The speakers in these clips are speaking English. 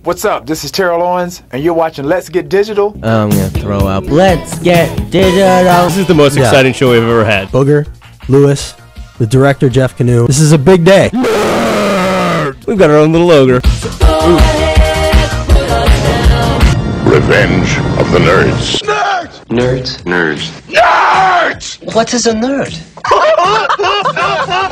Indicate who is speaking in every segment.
Speaker 1: What's up? This is Terrell Owens, and you're watching Let's Get Digital.
Speaker 2: I'm gonna throw up. Let's Get Digital.
Speaker 3: This is the most exciting show we've ever had.
Speaker 4: Booger, Lewis, the director Jeff Kanew. This is a big day.
Speaker 3: Nerd! We've got our own little ogre.
Speaker 5: Revenge of the Nerds.
Speaker 6: Nerds?
Speaker 5: Nerds.
Speaker 6: Nerds! What is a nerd?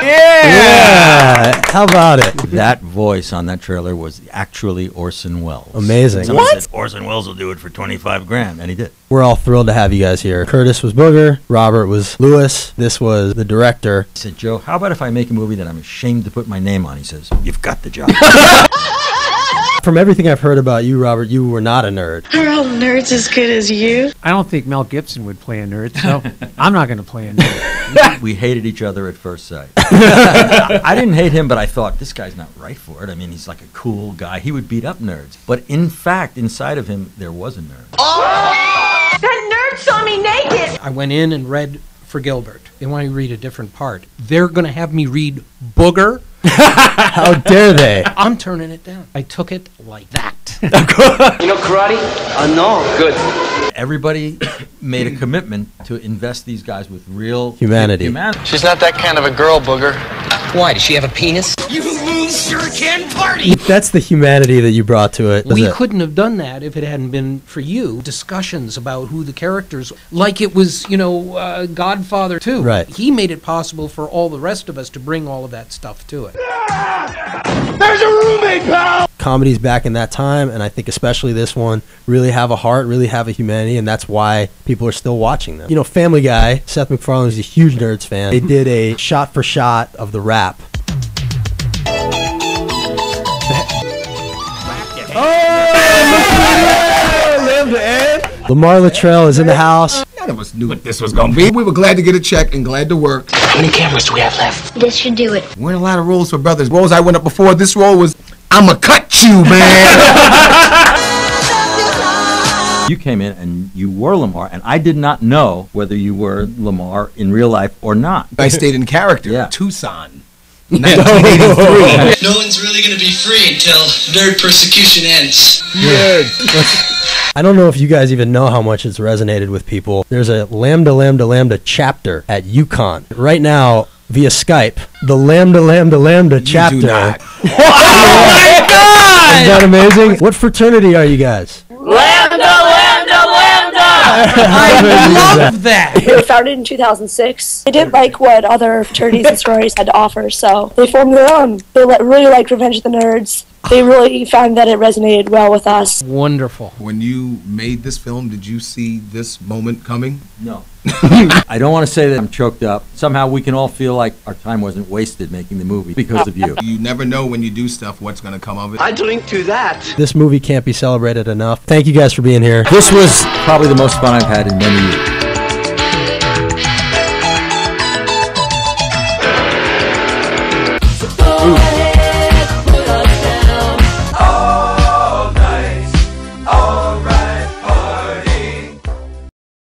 Speaker 4: Yeah! How about it?
Speaker 2: That voice on that trailer was actually Orson Welles.
Speaker 4: Amazing.
Speaker 2: Someone said Orson Welles will do it for 25 grand, and he did.
Speaker 4: We're all thrilled to have you guys here. Curtis was Booger, Robert was Lewis, this was the director.
Speaker 2: I said, Joe, how about if I make a movie that I'm ashamed to put my name on? He says, you've got the job.
Speaker 4: From everything I've heard about you, Robert, you were not a nerd.
Speaker 7: Are all nerds as good as you?
Speaker 8: I don't think Mel Gibson would play a nerd, so I'm not going to play a nerd.
Speaker 2: We hated each other at first sight. I didn't hate him, but I thought, this guy's not right for it. I mean, he's like a cool guy. He would beat up nerds. But in fact, inside of him, there was a nerd.
Speaker 7: Oh! That nerd saw me naked!
Speaker 8: I went in and read for Gilbert. They want to read a different part. They're going to have me read Booger.
Speaker 4: How dare they?
Speaker 8: I'm turning it down. I took it like that.
Speaker 6: You know karate? No. Good.
Speaker 2: Everybody made a commitment to invest these guys with real
Speaker 4: humanity.
Speaker 6: She's not that kind of a girl, Booger. Why? Does she have a penis? You sure can party!
Speaker 4: That's the humanity that you brought to it.
Speaker 8: We couldn't have done that if it hadn't been for you. Discussions about who the characters, like it was, Godfather 2.
Speaker 4: Right.
Speaker 8: He made it possible for all the rest of us to bring all of that stuff to it.
Speaker 5: There's a roommate, pal!
Speaker 4: Comedies back in that time, and I think especially this one, really have a heart, really have a humanity, and that's why people are still watching them. You know, Family Guy, Seth MacFarlane is a huge Nerds fan. They did a shot-for-shot of the rap. Lamar Latrell is in the house.
Speaker 9: None of us knew what this was going to be. We were glad to get a check and glad to work.
Speaker 6: How many cameras do we have left?
Speaker 7: This should do it.
Speaker 9: Weren't a lot of roles for brothers. Roles I went up before, this role was, I'ma cut you, man.
Speaker 2: You came in and you were Lamar, and I did not know whether you were Lamar in real life or not.
Speaker 9: I stayed in character.
Speaker 2: Yeah.
Speaker 9: Tucson. 1983.
Speaker 10: No one's really going to be free until nerd persecution ends.
Speaker 4: I don't know if you guys even know how much it's resonated with people. There's a Lambda chapter at UConn. Right now, via Skype, the Lambda chapter.
Speaker 9: You do not.
Speaker 4: Oh my God! Isn't that amazing? What fraternity are you guys?
Speaker 7: Lambda!
Speaker 8: I love that!
Speaker 11: They were founded in 2006. They didn't like what other fraternities and sororities had to offer, so they formed their own. They really liked Revenge of the Nerds. They really found that it resonated well with us.
Speaker 8: Wonderful.
Speaker 9: When you made this film, did you see this moment coming?
Speaker 2: No. I don't want to say that I'm choked up. Somehow we can all feel like our time wasn't wasted making the movie because of you.
Speaker 9: You never know when you do stuff what's going to come of it.
Speaker 6: I drink to that.
Speaker 4: This movie can't be celebrated enough. Thank you guys for being here.
Speaker 2: This was probably the most fun I've had in many years.